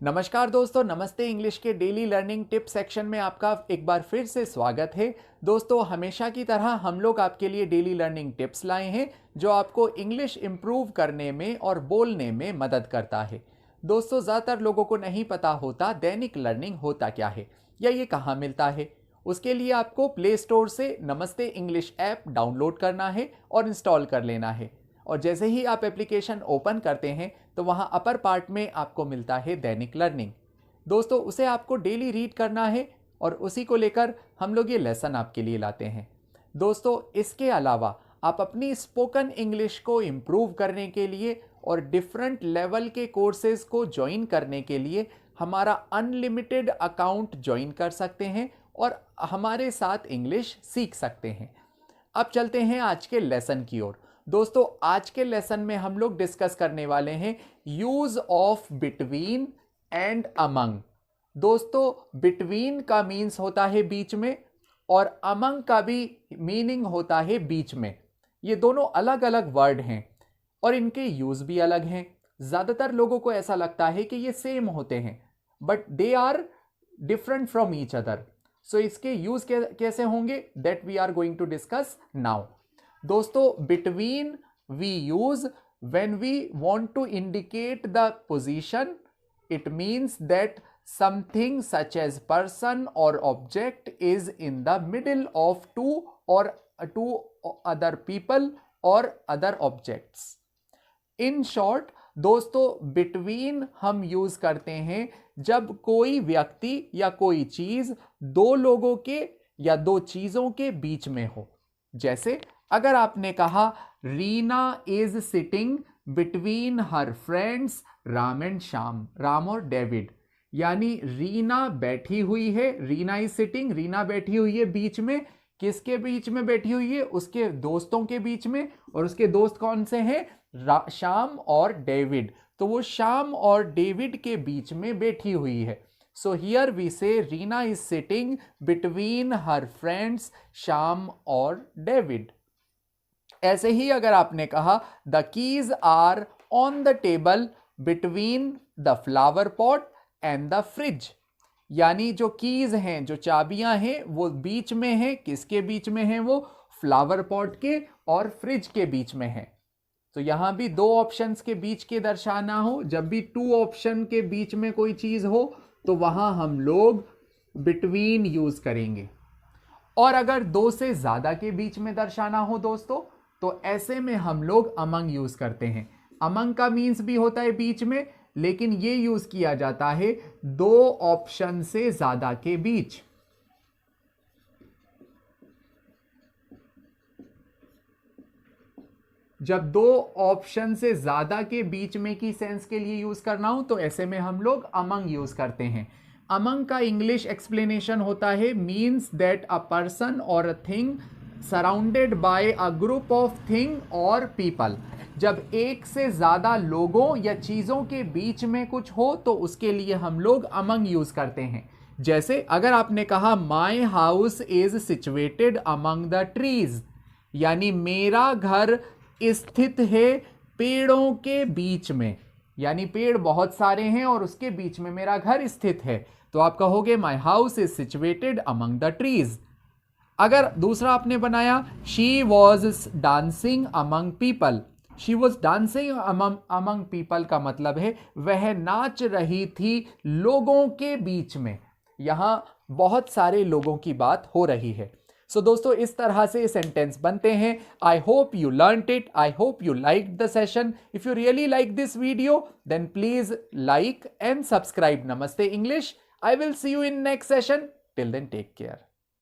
नमस्कार दोस्तों, नमस्ते इंग्लिश के डेली लर्निंग टिप सेक्शन में आपका एक बार फिर से स्वागत है। दोस्तों, हमेशा की तरह हम लोग आपके लिए डेली लर्निंग टिप्स लाए हैं जो आपको इंग्लिश इंप्रूव करने में और बोलने में मदद करता है। दोस्तों, ज़्यादातर लोगों को नहीं पता होता दैनिक लर्निंग होता क्या है या ये कहाँ मिलता है। उसके लिए आपको प्ले स्टोर से नमस्ते इंग्लिश ऐप डाउनलोड करना है और इंस्टॉल कर लेना है। और जैसे ही आप एप्लीकेशन ओपन करते हैं तो वहाँ अपर पार्ट में आपको मिलता है दैनिक लर्निंग। दोस्तों, उसे आपको डेली रीड करना है और उसी को लेकर हम लोग ये लेसन आपके लिए लाते हैं। दोस्तों, इसके अलावा आप अपनी स्पोकन इंग्लिश को इम्प्रूव करने के लिए और डिफरेंट लेवल के कोर्सेज को ज्वाइन करने के लिए हमारा अनलिमिटेड अकाउंट ज्वाइन कर सकते हैं और हमारे साथ इंग्लिश सीख सकते हैं। अब चलते हैं आज के लेसन की ओर। दोस्तों, आज के लेसन में हम लोग डिस्कस करने वाले हैं use of between and among. दोस्तों, बिटवीन का मीन्स होता है बीच में और अमंग का भी मीनिंग होता है बीच में। ये दोनों अलग अलग वर्ड हैं और इनके यूज भी अलग हैं। ज़्यादातर लोगों को ऐसा लगता है कि ये सेम होते हैं, but they are different from each other. So इसके यूज कैसे होंगे, that we are going to discuss now. दोस्तों, between we use when we want to indicate the position. It means that something such as person और object is in the middle of two other people और other objects. In short दोस्तों, between हम use करते हैं जब कोई व्यक्ति या कोई चीज दो लोगों के या दो चीजों के बीच में हो। जैसे अगर आपने कहा Reena is sitting between her friends Ram and Shyam, Ram और डेविड, यानी रीना बैठी हुई है, रीना इज सिटिंग, रीना बैठी हुई है बीच में। किसके बीच में बैठी हुई है? उसके दोस्तों के बीच में। और उसके दोस्त कौन से हैं? श्याम और डेविड। तो वो श्याम और डेविड के बीच में बैठी हुई है। सो here we say Reena is sitting between her friends Shyam और डेविड। ऐसे ही अगर आपने कहा the keys are on the table between the flower pot and the fridge, यानी जो कीज हैं, जो चाबियां हैं, वो बीच में हैं। किसके बीच में हैं? वो फ्लावर पॉट के और फ्रिज के बीच में हैं। तो यहां भी दो ऑप्शंस के बीच के दर्शाना हो, जब भी टू ऑप्शन के बीच में कोई चीज हो तो वहां हम लोग बिटवीन यूज करेंगे। और अगर दो से ज्यादा के बीच में दर्शाना हो दोस्तों, तो ऐसे में हम लोग अमंग यूज करते हैं। अमंग का मीन्स भी होता है बीच में, लेकिन ये यूज किया जाता है दो ऑप्शन से ज्यादा के बीच। जब दो ऑप्शन से ज्यादा के बीच में की सेंस के लिए यूज करना हो तो ऐसे में हम लोग अमंग यूज करते हैं। अमंग का इंग्लिश एक्सप्लेनेशन होता है मीन्स दैट अ पर्सन और a thing surrounded by a group of thing और पीपल। जब एक से ज्यादा लोगों या चीजों के बीच में कुछ हो तो उसके लिए हम लोग अमंग यूज करते हैं। जैसे अगर आपने कहा my house is situated among the trees, यानी मेरा घर स्थित है पेड़ों के बीच में, यानी पेड़ बहुत सारे हैं और उसके बीच में मेरा घर स्थित है। तो आप कहोगे my house is situated among the trees. अगर दूसरा आपने बनाया she was dancing among people, she was dancing among people का मतलब है वह नाच रही थी लोगों के बीच में। यहां बहुत सारे लोगों की बात हो रही है। सो दोस्तों, इस तरह से सेंटेंस बनते हैं। I hope you learned it, I hope you liked the session. If you really like this video then please like and subscribe Namaste English. I will see you in next session. Till then, take care.